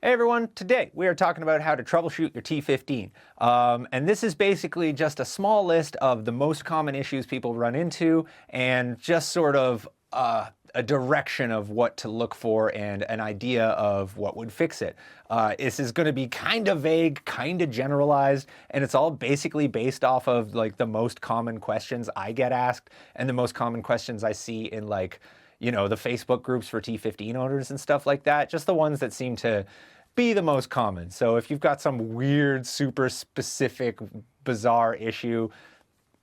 Hey everyone, today we are talking about how to troubleshoot your T15. And this is basically just a small list of the most common issues people run into and just sort of a direction of what to look for and an idea of what would fix it. This is going to be kind of vague, kind of generalized, and it's all basically based off of like the most common questions I get asked and the most common questions I see in like, you know, the Facebook groups for T15 owners and stuff like that, just the ones that seem to be the most common. So if you've got some weird, super specific, bizarre issue,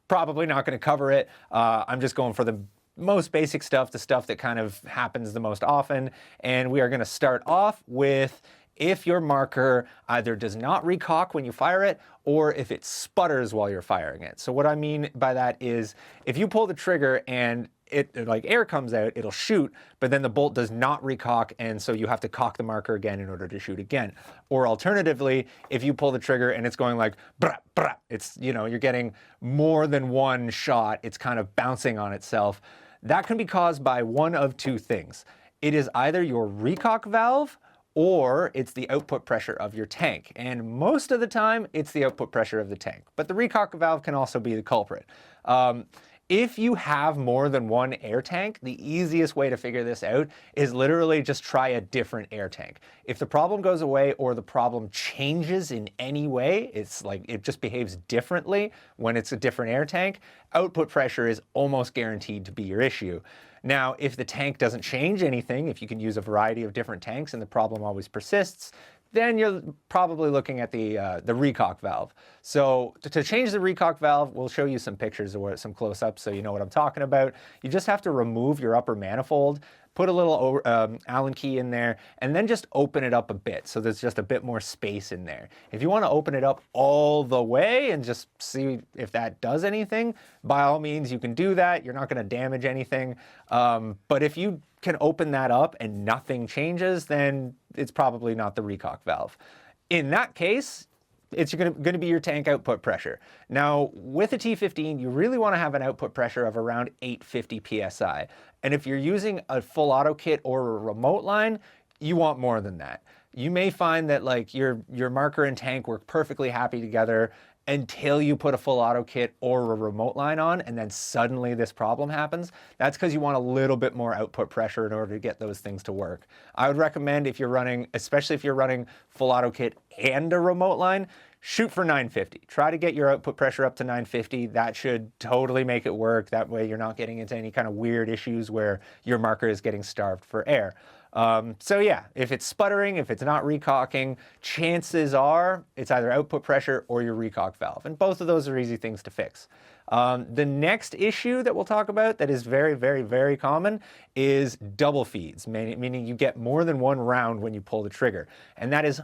probably not going to cover it. I'm just going for the most basic stuff, the stuff that kind of happens the most often. And we are going to start off with if your marker either does not recock when you fire it or if it sputters while you're firing it. So what I mean by that is if you pull the trigger and it like air comes out, it'll shoot, but then the bolt does not recock, and so you have to cock the marker again in order to shoot again. Or alternatively, if you pull the trigger and it's going like brah, brah, it's, you know, you're getting more than one shot, it's kind of bouncing on itself. That can be caused by one of two things. It is either your recock valve or it's the output pressure of your tank. And most of the time, it's the output pressure of the tank. But the recock valve can also be the culprit. If you have more than one air tank, the easiest way to figure this out is literally just try a different air tank. If the problem goes away or the problem changes in any way, it's like it just behaves differently when it's a different air tank, output pressure is almost guaranteed to be your issue. Now, if the tank doesn't change anything, if you can use a variety of different tanks and the problem always persists, then you're probably looking at the recock valve. So to change the recock valve, we'll show you some pictures or some close-ups so you know what I'm talking about. You just have to remove your upper manifold, put a little Allen key in there, and then just open it up a bit so there's just a bit more space in there. If you want to open it up all the way and just see if that does anything, by all means you can do that. You're not going to damage anything. But if you can open that up and nothing changes, then it's probably not the recock valve. In that case, it's going to be your tank output pressure. Now, with a T15, you really want to have an output pressure of around 850 PSI. And if you're using a full auto kit or a remote line, you want more than that. You may find that like your marker and tank work perfectly happy together until you put a full auto kit or a remote line on, and then suddenly this problem happens. That's because you want a little bit more output pressure in order to get those things to work. I would recommend if you're running, especially if you're running full auto kit and a remote line, shoot for 950. Try to get your output pressure up to 950. That should totally make it work. That way you're not getting into any kind of weird issues where your marker is getting starved for air. So yeah, if it's sputtering, if it's not recocking, chances are it's either output pressure or your recock valve. And both of those are easy things to fix. The next issue that we'll talk about that is very, very, very common is double feeds, meaning you get more than one round when you pull the trigger. And that is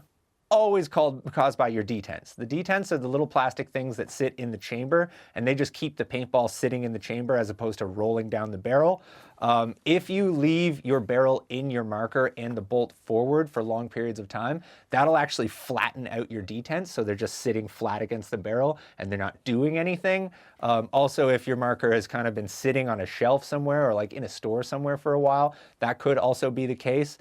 always caused by your detents. The detents are the little plastic things that sit in the chamber, and they just keep the paintball sitting in the chamber as opposed to rolling down the barrel. If you leave your barrel in your marker and the bolt forward for long periods of time, that'll actually flatten out your detents, so they're just sitting flat against the barrel and they're not doing anything. Also, if your marker has kind of been sitting on a shelf somewhere or like in a store somewhere for a while, that could also be the case.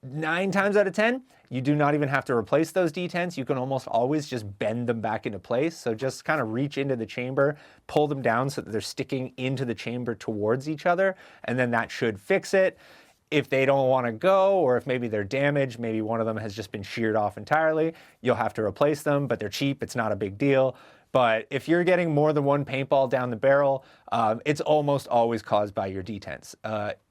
9 times out of 10, you do not even have to replace those detents. You can almost always just bend them back into place. So just kind of reach into the chamber, pull them down so that they're sticking into the chamber towards each other, and then that should fix it. If they don't want to go, or if maybe they're damaged, maybe one of them has just been sheared off entirely, you'll have to replace them, but they're cheap. It's not a big deal. But if you're getting more than one paintball down the barrel, it's almost always caused by your detents.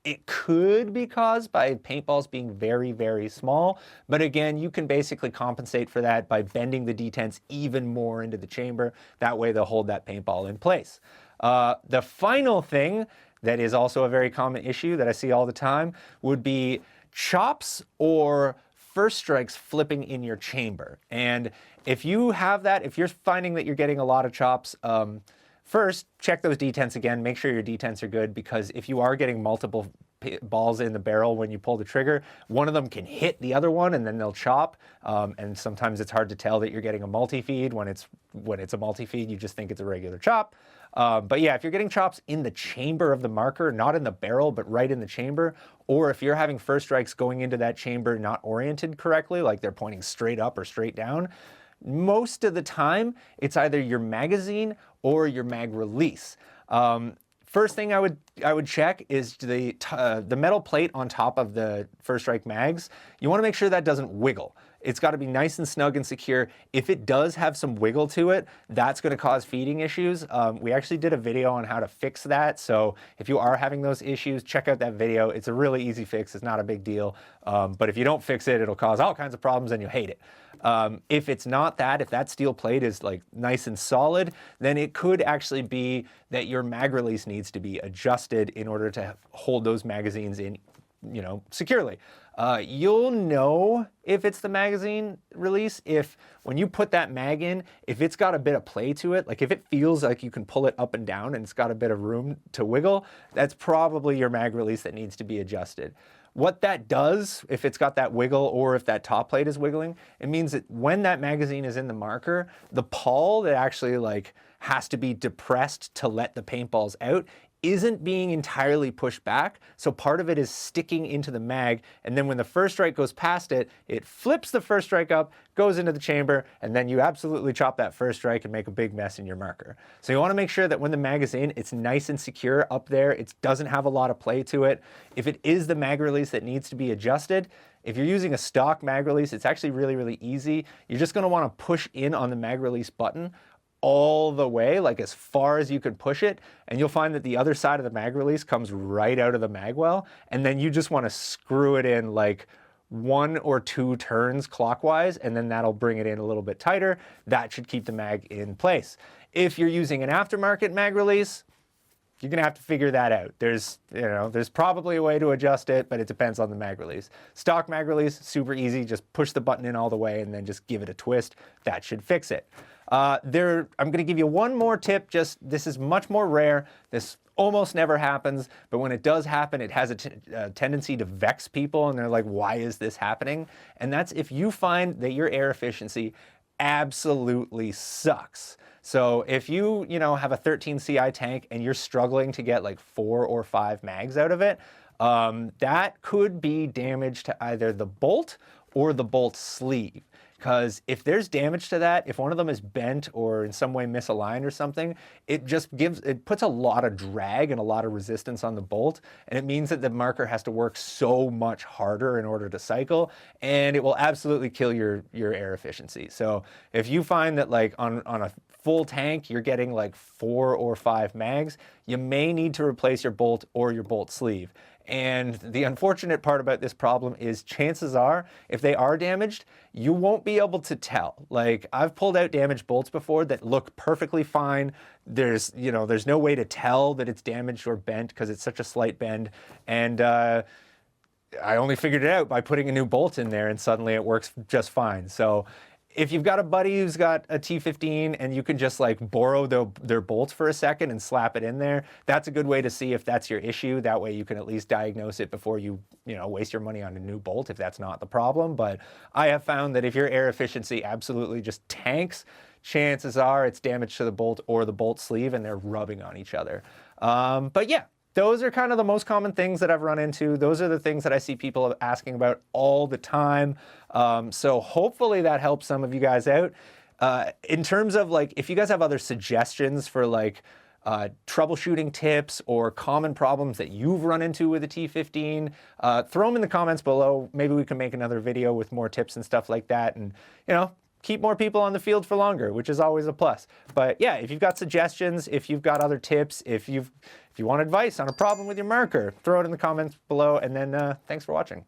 It could be caused by paintballs being very, very small. But again, you can basically compensate for that by bending the detents even more into the chamber. That way they'll hold that paintball in place. The final thing that is also a very common issue that I see all the time would be chops or first strikes flipping in your chamber. And if you have that, if you're finding that you're getting a lot of chops, first check those detents again, make sure your detents are good, because if you are getting multiple balls in the barrel when you pull the trigger. One of them can hit the other one and then they'll chop. And sometimes it's hard to tell that you're getting a multi-feed. When it's a multi-feed, you just think it's a regular chop. But yeah, if you're getting chops in the chamber of the marker, not in the barrel, but right in the chamber, or if you're having first strikes going into that chamber not oriented correctly, like they're pointing straight up or straight down, most of the time it's either your magazine or your mag release. First thing I would check is the metal plate on top of the first strike mags. You want to make sure that doesn't wiggle. It's got to be nice and snug and secure. If it does have some wiggle to it, that's going to cause feeding issues. We actually did a video on how to fix that. So if you are having those issues, check out that video. It's a really easy fix. It's not a big deal. But if you don't fix it, it'll cause all kinds of problems and you'll hate it. If it's not that, if that steel plate is like nice and solid, then it could actually be that your mag release needs to be adjusted in order to hold those magazines in, securely. You'll know if it's the magazine release if when you put that mag in, if it's got a bit of play to it, like if it feels like you can pull it up and down and it's got a bit of room to wiggle, that's probably your mag release that needs to be adjusted. What that does, if it's got that wiggle or if that top plate is wiggling, it means that when that magazine is in the marker, the pawl that actually like has to be depressed to let the paintballs out isn't being entirely pushed back. So part of it is sticking into the mag. And then when the first strike goes past it, it flips the first strike up, goes into the chamber, and then you absolutely chop that first strike and make a big mess in your marker. So you want to make sure that when the mag is in, it's nice and secure up there. It doesn't have a lot of play to it. If it is the mag release that needs to be adjusted, if you're using a stock mag release, it's actually really, really easy. You're just going to want to push in on the mag release button all the way, like as far as you can push it, and you'll find that the other side of the mag release comes right out of the mag well, and then you just want to screw it in like 1 or 2 turns clockwise, and then that'll bring it in a little bit tighter. That should keep the mag in place. If you're using an aftermarket mag release, you're gonna have to figure that out. There's probably a way to adjust it, but it depends on the mag release. Stock mag release, super easy. Just push the button in all the way and then just give it a twist. That should fix it. I'm gonna give you one more tip. This is much more rare. This almost never happens, but when it does happen, it has a tendency to vex people, and they're like, why is this happening? And that's if you find that your air efficiency absolutely sucks. So if you have a 13 CI tank and you're struggling to get like 4 or 5 mags out of it, that could be damage to either the bolt or the bolt sleeve. Because if there's damage to that, if one of them is bent or in some way misaligned or something, it puts a lot of drag and a lot of resistance on the bolt, and it means that the marker has to work so much harder in order to cycle, and it will absolutely kill your air efficiency. So if you find that like on a full tank, you're getting like 4 or 5 mags, you may need to replace your bolt or your bolt sleeve. And the unfortunate part about this problem is chances are, if they are damaged, you won't be able to tell. Like, I've pulled out damaged bolts before that look perfectly fine. There's no way to tell that it's damaged or bent because it's such a slight bend. And I only figured it out by putting a new bolt in there, and suddenly it works just fine. So if you've got a buddy who's got a T15 and you can just like borrow their bolts for a second and slap it in there, that's a good way to see if that's your issue. That way you can at least diagnose it before you waste your money on a new bolt if that's not the problem. But I have found that if your air efficiency absolutely just tanks, chances are it's damage to the bolt or the bolt sleeve and they're rubbing on each other. But yeah, those are kind of the most common things that I've run into. Those are the things that I see people asking about all the time. So hopefully that helps some of you guys out. In terms of like, if you guys have other suggestions for like troubleshooting tips or common problems that you've run into with a T15, throw them in the comments below. Maybe we can make another video with more tips and stuff like that, and keep more people on the field for longer, which is always a plus. But yeah, if you've got suggestions, if you've got other tips, if you want advice on a problem with your marker, throw it in the comments below, and then thanks for watching.